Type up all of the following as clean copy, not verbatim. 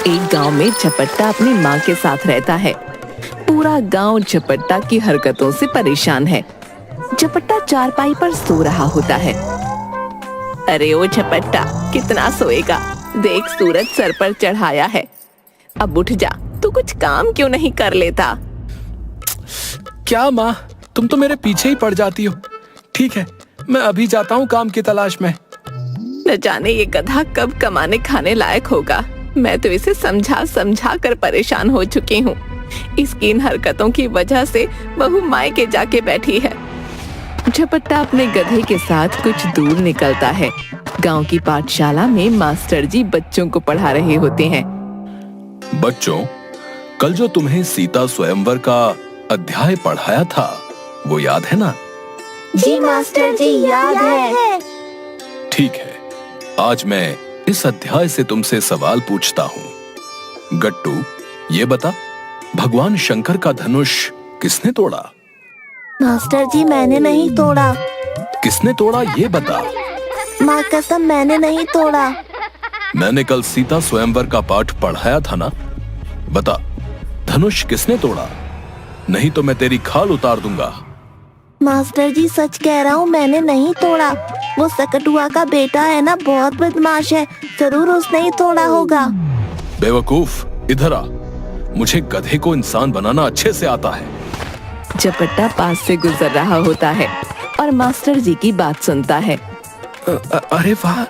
एक गांव में झपट्टा अपनी माँ के साथ रहता है। पूरा गांव झपट्टा की हरकतों से परेशान है। झपट्टा चारपाई पर सो रहा होता है। अरे ओ झपट्टा, कितना सोएगा? देख, सूरज सर पर चढ़ाया है। अब उठ जा, तू कुछ काम क्यों नहीं कर लेता? क्या माँ, तुम तो मेरे पीछे ही पड़ जाती हो। ठीक है, मैं अभी जाता हूँ काम की तलाश में। न जाने ये गधा कब कमाने खाने लायक होगा। मैं तो इसे समझा समझा कर परेशान हो चुकी हूँ। इसकी इन हरकतों की वजह से बहू मायके जाके बैठी है। झपट्टा अपने गधे के साथ कुछ दूर निकलता है। गांव की पाठशाला में मास्टर जी बच्चों को पढ़ा रहे होते हैं। बच्चों, कल जो तुम्हें सीता स्वयंवर का अध्याय पढ़ाया था, वो याद है ना? जी मास्टर जी, याद है। ठीक है, आज मैं इस अध्याय से तुमसे सवाल पूछता हूँ। गट्टू, ये बता, भगवान शंकर का धनुष किसने तोड़ा? मास्टर जी, मैंने नहीं तोड़ा। किसने तोड़ा ये बता। माँ कसम, मैंने नहीं तोड़ा। मैंने कल सीता स्वयंवर का पाठ पढ़ाया था ना? बता, धनुष किसने तोड़ा? नहीं तो मैं तेरी खाल उतार दूंगा। मास्टर जी, सच कह रहा हूँ, मैंने नहीं तोड़ा। वो सकटुआ का बेटा है ना, बहुत बदमाश है, जरूर उसने ही तोड़ा होगा। बेवकूफ, इधर आ। मुझे गधे को इंसान बनाना अच्छे से आता है। झपट्टा पास से गुजर रहा होता है और मास्टर जी की बात सुनता है। अरे वाह,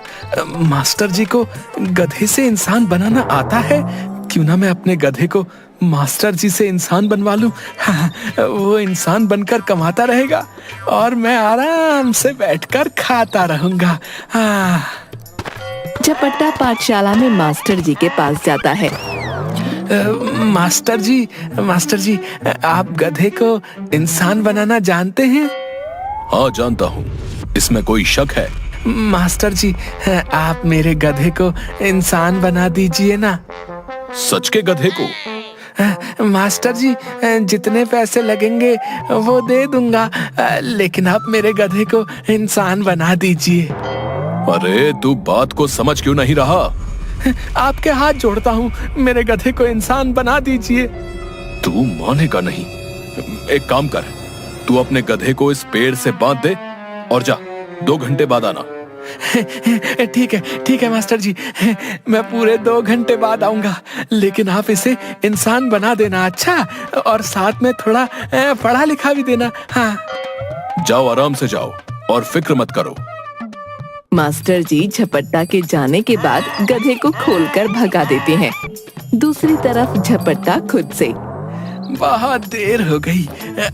मास्टर जी को गधे से इंसान बनाना आता है। क्यों ना मैं अपने गधे को मास्टर जी से इंसान बनवा लूं। हाँ, वो इंसान बनकर कमाता रहेगा और मैं आराम से बैठकर खाता रहूंगा। हाँ। झपट्टा पाठशाला में मास्टर जी के पास जाता है। मास्टर जी, आप गधे को इंसान बनाना जानते हैं? हाँ, जानता हूँ। इसमें कोई शक है? मास्टर जी, आप मेरे गधे को इंसान बना दीजिए ना। सच के गधे को? मास्टर जी, जितने पैसे लगेंगे वो दे दूंगा, लेकिन आप मेरे गधे को इंसान बना दीजिए। अरे, तू बात को समझ क्यों नहीं रहा? आपके हाथ जोड़ता हूँ, मेरे गधे को इंसान बना दीजिए। तू मानेगा नहीं। एक काम कर, तू अपने गधे को इस पेड़ से बांध दे और जा, 2 घंटे बाद आना। ठीक है मास्टर जी, मैं पूरे 2 घंटे बाद आऊंगा, लेकिन आप इसे इंसान बना देना, अच्छा? और साथ में थोड़ा पढ़ा लिखा भी देना। हाँ। जाओ, आराम से जाओ और फिक्र मत करो। मास्टर जी झपट्टा के जाने के बाद गधे को खोलकर भगा देते हैं। दूसरी तरफ झपट्टा खुद से, बहुत देर हो गई,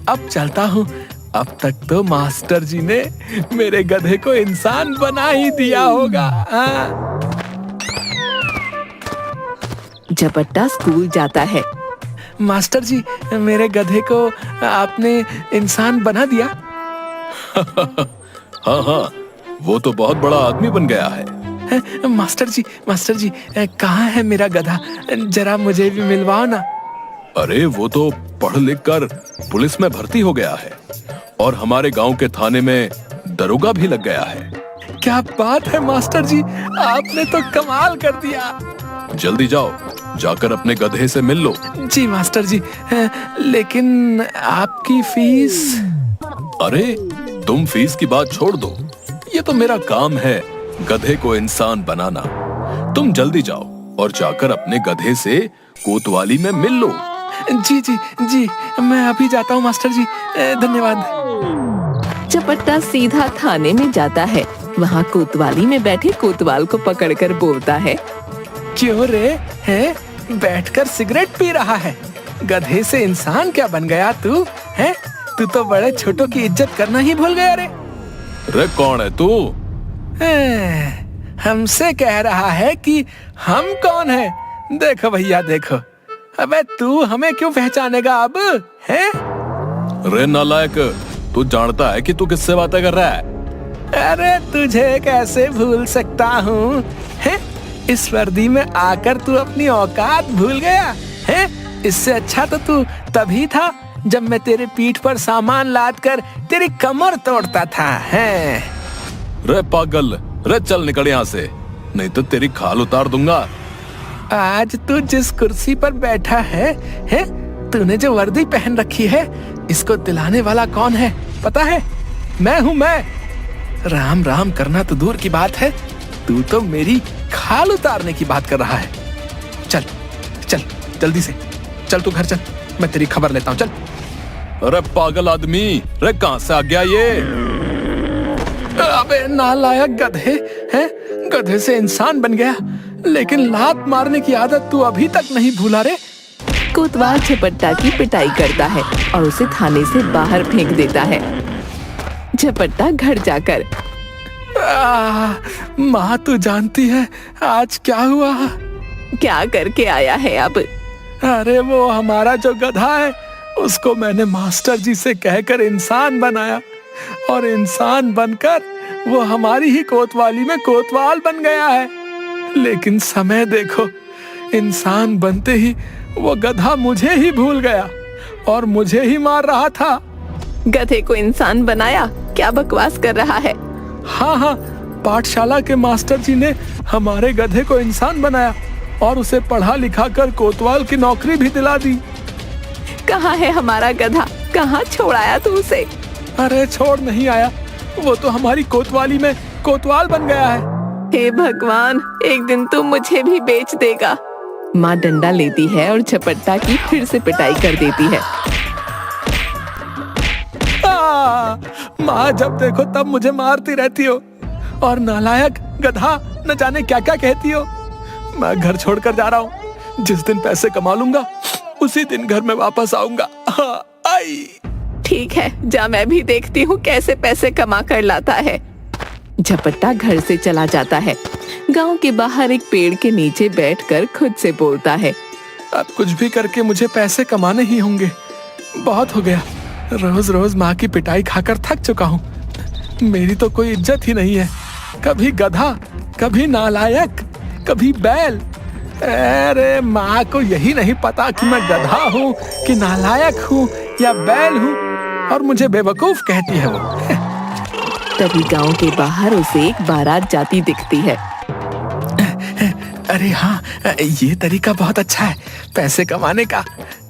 अब चलता हूँ। अब तक तो मास्टर जी ने मेरे गधे को इंसान बना ही दिया होगा। झपट्टा स्कूल जाता है। मास्टर जी, मेरे गधे को आपने इंसान बना दिया। हाँ, वो तो बहुत बड़ा आदमी बन गया है। मास्टर जी, कहाँ है मेरा गधा? जरा मुझे भी मिलवाओ ना। अरे, वो तो पढ़ लिख कर पुलिस में भर्ती हो गया है और हमारे गांव के थाने में दरोगा भी लग गया है। क्या बात है मास्टर जी, आपने तो कमाल कर दिया। जल्दी जाओ, जाकर अपने गधे से मिल लो। जी मास्टर जी, लेकिन आपकी फीस? अरे, तुम फीस की बात छोड़ दो, ये तो मेरा काम है, गधे को इंसान बनाना। तुम जल्दी जाओ और जाकर अपने गधे से कोतवाली में मिल लो। जी, मैं अभी जाता हूँ मास्टर जी, धन्यवाद। झपट्टा सीधा थाने में जाता है। वहाँ कोतवाली में बैठे कोतवाल को पकड़कर बोलता है, क्यों रे, है बैठकर सिगरेट पी रहा है? गधे से इंसान क्या बन गया तू? है तू तो बड़े छोटों की इज्जत करना ही भूल गया रे। रे, कौन है तू? हमसे कह रहा है कि हम कौन है? देखो भैया, देखो। अबे तू हमें क्यों पहचानेगा अब, है? रे नालायक, तू जानता है कि तू किससे बातें कर रहा है? अरे तुझे कैसे भूल सकता हूँ? है इस वर्दी में आकर तू अपनी औकात भूल गया है? इससे अच्छा तो तू तभी था जब मैं तेरे पीठ पर सामान लाद कर तेरी कमर तोड़ता था। है रे पागल, रे चल निकल यहाँ से, नहीं तो तेरी खाल उतार दूंगा। आज तू जिस कुर्सी पर बैठा है, तूने जो वर्दी पहन रखी है, इसको दिलाने वाला कौन है पता है? मैं हूँ मैं। राम राम करना तो दूर की बात है, तू तो मेरी खाल उतारने की बात कर रहा है। चल चल जल्दी से चल, तू घर चल, मैं तेरी खबर लेता हूँ, चल। अरे पागल आदमी, रे कहां से आ गया ये? अबे नालायक गधे, हैं? गधे से इंसान बन गया, लेकिन लात मारने की आदत तू अभी तक नहीं भूला रे। कोतवाल झपट्टा की पिटाई करता है और उसे थाने से बाहर फेंक देता है। झपट्टा घर जाकर, माँ तू जानती है आज क्या हुआ? क्या करके आया है अब? अरे वो हमारा जो गधा है, उसको मैंने मास्टर जी से कहकर इंसान बनाया, और इंसान बनकर वो हमारी ही कोतवाली में कोतवाल बन गया है। लेकिन समय देखो, इंसान बनते ही वो गधा मुझे ही भूल गया और मुझे ही मार रहा था। गधे को इंसान बनाया? क्या बकवास कर रहा है? हाँ, पाठशाला के मास्टर जी ने हमारे गधे को इंसान बनाया और उसे पढ़ा लिखा कर कोतवाल की नौकरी भी दिला दी। कहाँ है हमारा गधा? कहाँ छोड़ाया तू उसे? अरे छोड़ नहीं आया, वो तो हमारी कोतवाली में कोतवाल बन गया है। हे भगवान, एक दिन तू मुझे भी बेच देगा। माँ डंडा लेती है और झपट्टा की फिर से पिटाई कर देती है। माँ जब देखो तब मुझे मारती रहती हो, और नालायक गधा न जाने क्या क्या कहती हो। मैं घर छोड़कर जा रहा हूँ, जिस दिन पैसे कमा लूंगा उसी दिन घर में वापस आऊंगा। आई। ठीक है, जा, मैं भी देखती हूँ कैसे पैसे कमा कर लाता है। झपट्टा घर से चला जाता है। गांव के बाहर एक पेड़ के नीचे बैठकर खुद से बोलता है, अब कुछ भी करके मुझे पैसे कमाने ही होंगे। बहुत हो गया, रोज रोज माँ की पिटाई खाकर थक चुका हूँ। मेरी तो कोई इज्जत ही नहीं है, कभी गधा, कभी नालायक, कभी बैल। अरे माँ को यही नहीं पता कि मैं गधा हूँ कि नालायक हूँ या बैल हूँ, और मुझे बेवकूफ कहती है वो। तभी गांव के बाहर उसे एक बारात जाती दिखती है। अरे हाँ, ये तरीका बहुत अच्छा है पैसे कमाने का।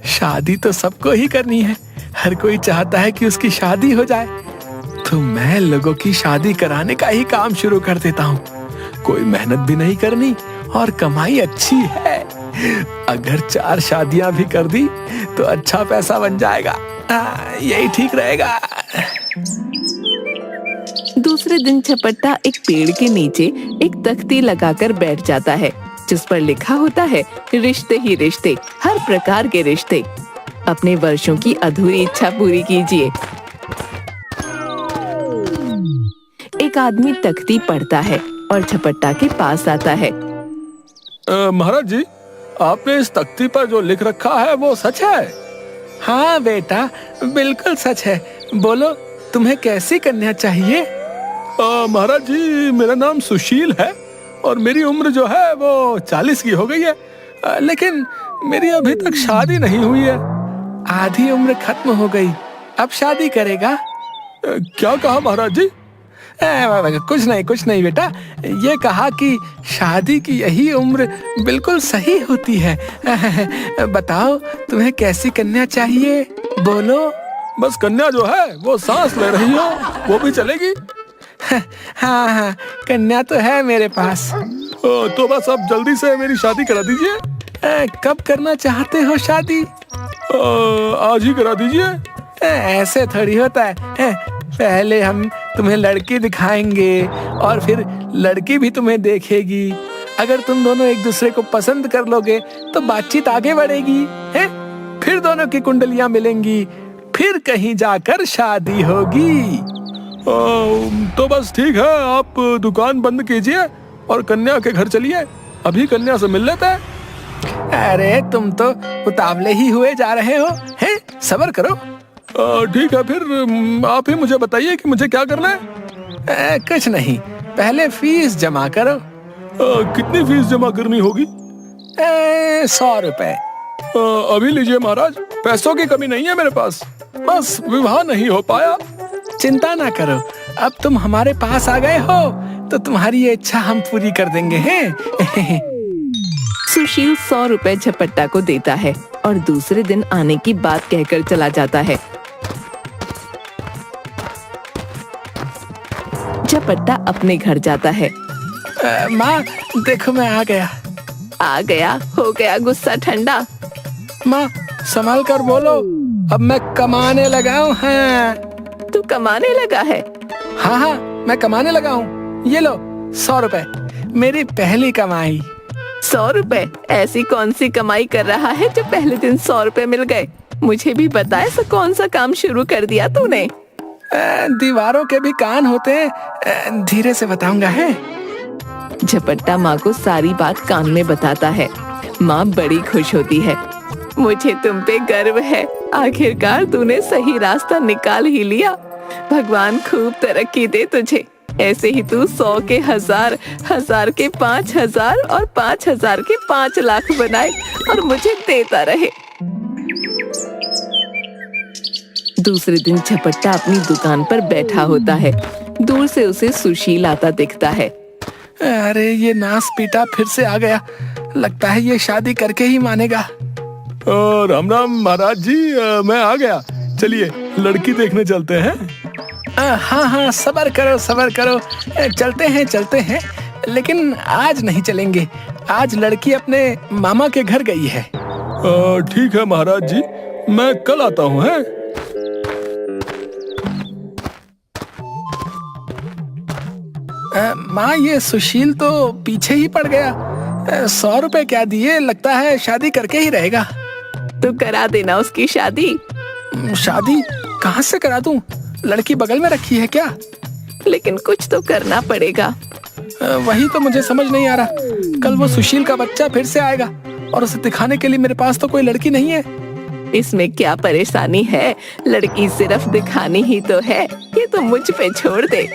शादी तो सबको ही करनी है, हर कोई चाहता है कि उसकी शादी हो जाए। तो मैं लोगों की शादी कराने का ही काम शुरू कर देता हूँ। कोई मेहनत भी नहीं करनी और कमाई अच्छी है। अगर 4 शादियां भी कर दी तो अच्छा पैसा बन जाएगा। यही ठीक रहेगा। दूसरे दिन झपट्टा एक पेड़ के नीचे एक तख्ती लगाकर बैठ जाता है, जिस पर लिखा होता है, रिश्ते ही रिश्ते, हर प्रकार के रिश्ते। अपने वर्षों की अधूरी इच्छा पूरी कीजिए। एक आदमी तख्ती पढ़ता है और झपट्टा के पास आता है। महाराज जी, आपने इस तख्ती पर जो लिख रखा है वो सच है? हाँ बेटा, बिल्कुल सच है। बोलो, तुम्हें कैसी कन्या चाहिए? महाराज जी, मेरा नाम सुशील है और मेरी उम्र जो है वो 40 की हो गई है, लेकिन मेरी अभी तक शादी नहीं हुई है। आधी उम्र खत्म हो गई, अब शादी करेगा? क्या कहा महाराज जी? कुछ नहीं बेटा, ये कहा कि शादी की यही उम्र बिल्कुल सही होती है। बताओ, तुम्हें कैसी कन्या चाहिए? बोलो। बस कन्या जो है वो सांस ले रही हो, वो भी चलेगी? हाँ, कन्या तो है मेरे पास। तो बस अब जल्दी से मेरी शादी करा दीजिए। कब करना चाहते हो शादी? आज ही करा दीजिए। ऐसे थोड़ी होता है। पहले हम तुम्हें लड़की दिखाएंगे और फिर लड़की भी तुम्हें देखेगी। अगर तुम दोनों एक दूसरे को पसंद कर लोगे तो बातचीत आगे बढ़ेगी, हैं? फिर दोनों की कुंडलियां मिलेंगी, फिर कहीं जाकर शादी होगी। तो बस ठीक है, आप दुकान बंद कीजिए और कन्या के घर चलिए, अभी कन्या से मिल लेते हैं। अरे तुम तो उतावले ही हुए जा रहे हो, हैं? सब्र करो। ठीक है, फिर आप ही मुझे बताइए कि मुझे क्या करना है। कुछ नहीं, पहले फीस जमा करो। कितनी फीस जमा करनी होगी? 100 रुपए। अभी लीजिए महाराज, पैसों की कमी नहीं है मेरे पास, बस विवाह नहीं हो पाया। चिंता ना करो, अब तुम हमारे पास आ गए हो तो तुम्हारी ये इच्छा हम पूरी कर देंगे, हैं? सुशील 100 रुपए झपट्टा को देता है और दूसरे दिन आने की बात कहकर चला जाता है। झपट्टा अपने घर जाता है। माँ देखो मैं आ गया। आ गया, हो गया गुस्सा ठंडा। माँ संभाल कर बोलो, अब मैं कमाने लगा हूँ। हाँ तू कमाने लगा है? हाँ हाँ मैं कमाने लगा हूँ। ये लो 100 रुपए, मेरी पहली कमाई। 100 रुपए? ऐसी कौन सी कमाई कर रहा है जो पहले दिन 100 रुपए मिल गए? मुझे भी बता, ऐसा कौन सा काम शुरू कर दिया तूने? दीवारों के भी कान होते हैं, धीरे से बताऊंगा है। झपट्टा माँ को सारी बात कान में बताता है। माँ बड़ी खुश होती है। मुझे तुम पे गर्व है, आखिरकार तूने सही रास्ता निकाल ही लिया। भगवान खूब तरक्की दे तुझे। ऐसे ही तू 100 के 1000, 1000 के 5000 और 5000 के 5 लाख बनाए और मुझे देता रहे। दूसरे दिन झपट्टा अपनी दुकान पर बैठा होता है। दूर से उसे सुशील आता दिखता है। अरे ये नास पीटा फिर से आ गया, लगता है ये शादी करके ही मानेगा। राम राम महाराज जी, मैं आ गया। चलिए लड़की देखने चलते हैं। हाँ हाँ सब्र करो, चलते हैं, लेकिन आज नहीं चलेंगे। आज लड़की अपने मामा के घर गई है। ठीक है महाराज जी, मैं कल आता हूँ। है माँ ये सुशील तो पीछे ही पड़ गया। 100 रुपए क्या दिए, लगता है शादी करके ही रहेगा। तो करा देना उसकी शादी। शादी कहाँ से करा दूं? लड़की बगल में रखी है क्या? लेकिन कुछ तो करना पड़ेगा। वही तो मुझे समझ नहीं आ रहा। कल वो सुशील का बच्चा फिर से आएगा और उसे दिखाने के लिए मेरे पास तो कोई लड़की नहीं है। इसमें क्या परेशानी है, लड़की सिर्फ दिखानी ही तो है, ये तो मुझ पे छोड़ दे।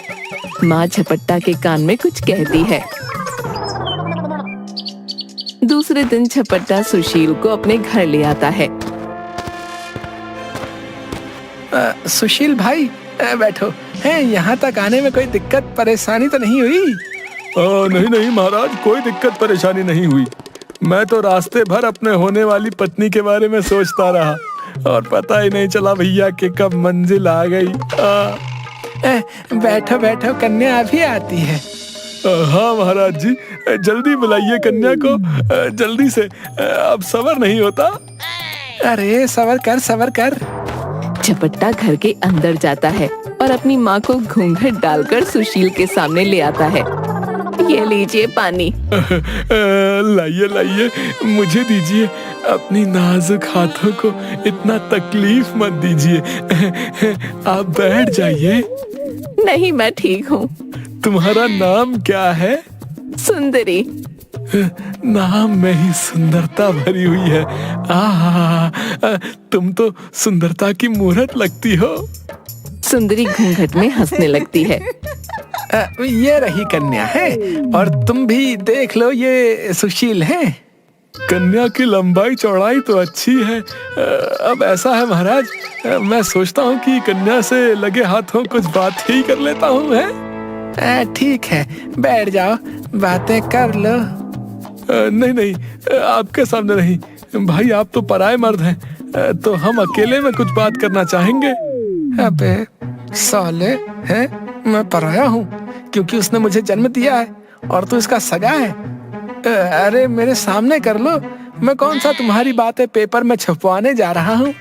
माँ झपट्टा के कान में कुछ कहती है। दूसरे दिन झपट्टा सुशील को अपने घर ले आता है। सुशील भाई बैठो। है यहाँ तक आने में कोई दिक्कत परेशानी तो नहीं हुई? नहीं महाराज, कोई दिक्कत परेशानी नहीं हुई। मैं तो रास्ते भर अपने होने वाली पत्नी के बारे में सोचता रहा और पता ही नहीं चला भैया कि कब मंजिल आ गई। बैठो, कन्या अभी आती है। हाँ महाराज जी, जल्दी बुलाइए कन्या को, जल्दी से, अब सब्र नहीं होता। अरे सब्र कर। झपट्टा घर के अंदर जाता है और अपनी माँ को घूंघट डालकर सुशील के सामने ले आता है। ये लीजिए पानी। लाइए, मुझे दीजिए। अपनी नाजुक हाथों को इतना तकलीफ मत दीजिए। आप बैठ जाइए। नहीं, मैं ठीक हूँ। तुम्हारा नाम क्या है? सुंदरी। नाम में ही सुंदरता भरी हुई है। तुम तो सुंदरता की मूरत लगती हो। सुंदरी घूंघट में हंसने लगती है। ये रही कन्या है, और तुम भी देख लो, ये सुशील है। कन्या की लंबाई चौड़ाई तो अच्छी है। अब ऐसा है महाराज, मैं सोचता हूँ कि कन्या से लगे हाथों कुछ बात ही कर लेता हूँ। है ठीक है, बैठ जाओ, बातें कर लो। नहीं, आपके सामने नहीं भाई, आप तो पराये मर्द हैं, तो हम अकेले में कुछ बात करना चाहेंगे। अबे साले, है मैं पराया हूँ क्योंकि उसने मुझे जन्म दिया है और तू इसका सगा है। अरे मेरे सामने कर लो, मैं कौन सा तुम्हारी बातें पेपर में छपवाने जा रहा हूँ।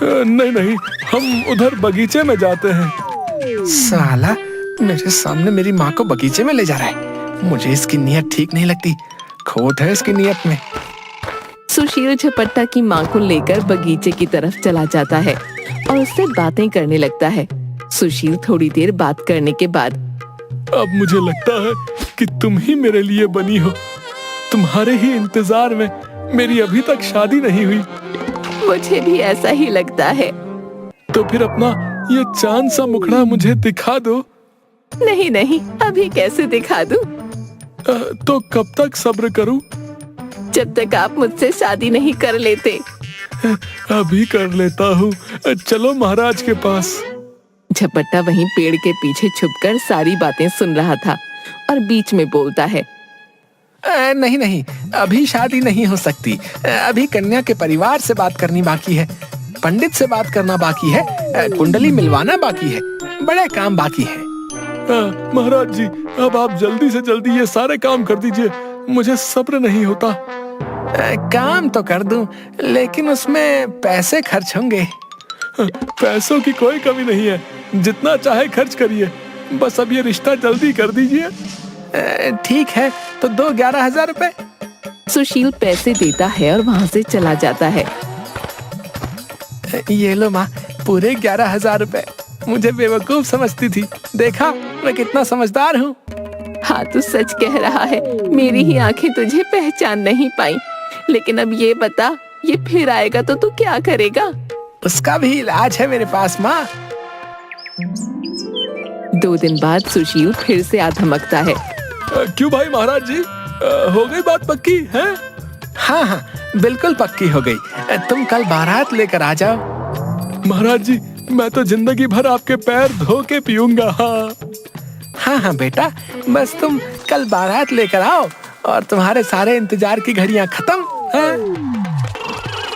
नहीं, हम उधर बगीचे में जाते हैं। साला मेरे सामने मेरी माँ को बगीचे में ले जा रहा है। मुझे इसकी नीयत ठीक नहीं लगती, खोट है इसकी नीयत में। सुशील झपट्टा की माँ को लेकर बगीचे की तरफ चला जाता है और उससे बातें करने लगता है। सुशील थोड़ी देर बात करने के बाद, अब मुझे लगता है कि तुम ही मेरे लिए बनी हो। तुम्हारे ही इंतजार में मेरी अभी तक शादी नहीं हुई। मुझे भी ऐसा ही लगता है। तो फिर अपना ये चांद सा मुखड़ा मुझे दिखा दो। नहीं, अभी कैसे दिखा दूं? तो कब तक सब्र करूं? जब तक आप मुझसे शादी नहीं कर लेते। अभी कर लेता हूँ, चलो महाराज के पास। झपट्टा वहीं पेड़ के पीछे छुपकर सारी बातें सुन रहा था और बीच में बोलता है, नहीं नहीं, अभी शादी नहीं हो सकती। अभी कन्या के परिवार से बात करनी बाकी है, पंडित से बात करना बाकी है, कुंडली मिलवाना बाकी है, बड़े काम बाकी है। महाराज जी, अब आप जल्दी से जल्दी ये सारे काम कर दीजिए, मुझे सब्र नहीं होता। काम तो कर दूं, लेकिन उसमें पैसे खर्च होंगे। पैसों की कोई कमी नहीं है, जितना चाहे खर्च करिए, बस अब ये रिश्ता जल्दी कर दीजिए। ठीक है, तो दो 11,000 रुपए। सुशील पैसे देता है और वहाँ से चला जाता है। ये लो माँ, पूरे 11,000 रुपए। मुझे बेवकूफ समझती थी, देखा मैं कितना समझदार हूँ। हाँ, तू सच कह रहा है, मेरी ही आंखें तुझे पहचान नहीं पाई। लेकिन अब ये बता, ये फिर आएगा तो तू क्या करेगा? उसका भी इलाज है मेरे पास माँ। 2 दिन बाद सुशील फिर से आ धमकता है। क्यों भाई महाराज जी, हो गई बात पक्की है? हाँ हाँ, बिल्कुल पक्की हो गई। तुम कल बारात लेकर आ जाओ। महाराज जी, मैं तो जिंदगी भर आपके पैर धो के पीऊंगा। हाँ हाँ बेटा, बस तुम कल बारात लेकर आओ और तुम्हारे सारे इंतजार की घड़ियां खत्म। हाँ?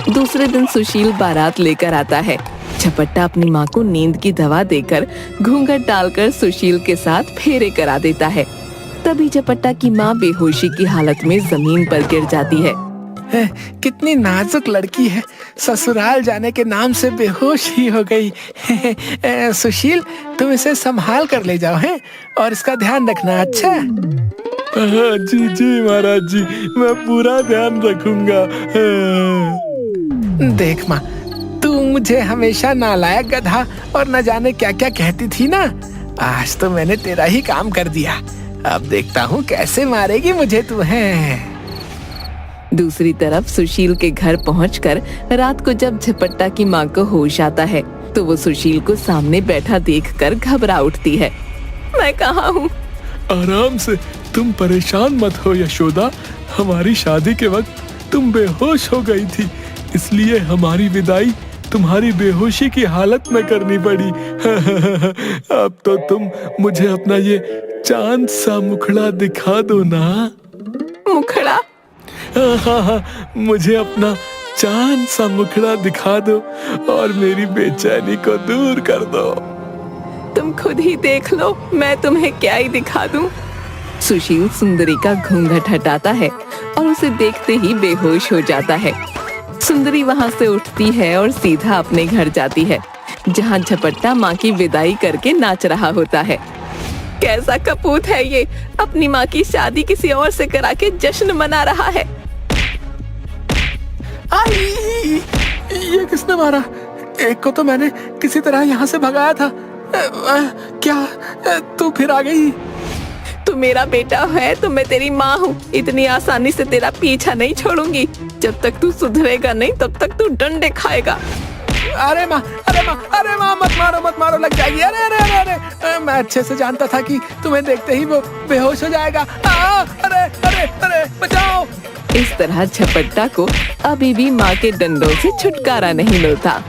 दूसरे दिन सुशील बारात लेकर आता है। झपट्टा अपनी माँ को नींद की दवा देकर घूंघट डालकर सुशील के साथ फेरे करा देता है। तभी झपट्टा की माँ बेहोशी की हालत में जमीन पर गिर जाती है। कितनी नाजुक लड़की है, ससुराल जाने के नाम से बेहोश ही हो गई। सुशील, तुम इसे संभाल कर ले जाओ हैं, और इसका ध्यान रखना। अच्छा? जी जी महाराज जी, मैं पूरा ध्यान रखूंगा। देख माँ, तू मुझे हमेशा नालायक गधा और न जाने क्या क्या कहती थी ना, आज तो मैंने तेरा ही काम कर दिया। अब देखता हूँ कैसे मारेगी मुझे तू है। दूसरी तरफ सुशील के घर पहुंचकर रात को जब झपट्टा की माँ को होश आता है, तो वो सुशील को सामने बैठा देखकर घबरा उठती है। मैं कहाँ हूँ? आराम से, तुम परेशान मत हो यशोदा। हमारी शादी के वक्त तुम बेहोश हो गई थी, इसलिए हमारी विदाई तुम्हारी बेहोशी की हालत में करनी पड़ी। अब तो तुम मुझे अपना ये चांद सा मुखड़ा दिखा दो ना। मुखड़ा? हाँ, मुझे अपना चांद सा मुखड़ा दिखा दो और मेरी बेचैनी को दूर कर दो। तुम खुद ही देख लो, मैं तुम्हें क्या ही दिखा दूं। सुशील सुंदरी का घूंघट हटाता है और उसे देखते ही बेहोश हो जाता है। सुंदरी वहाँ से उठती है और सीधा अपने घर जाती है, जहाँ झपट्टा माँ की विदाई करके नाच रहा होता है। कैसा कपूत है ये, अपनी माँ की शादी किसी और से करा के जश्न मना रहा है। आई, ये किसने मारा? एक को तो मैंने किसी तरह यहाँ से भगाया था। क्या तू फिर आ गई? तू मेरा बेटा है तो मैं तेरी माँ हूँ, इतनी आसानी से तेरा पीछा नहीं छोड़ूंगी। जब तक तू सुधरेगा नहीं, तब तक तू डंडे खाएगा। अरे माँ, अरे माँ, अरे माँ, मत मारो, लग जाएगी। अरे अरे अरे अरे, मैं अच्छे से जानता था कि तुम्हें देखते ही वो बेहोश हो जाएगा। अरे अरे अरे, बचाओ। इस तरह झपट्टा को अभी भी माँ के डंडों से छुटकारा नहीं मिलता।